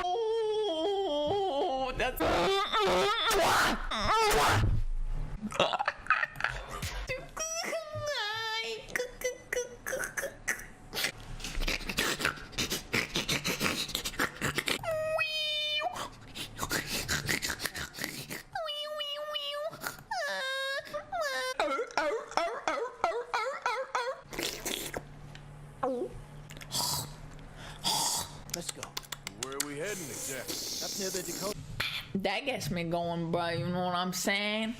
Oh, that's. Let's go. Where are we heading exactly? Up near the Dakota. That gets me going, bro. You know what I'm saying?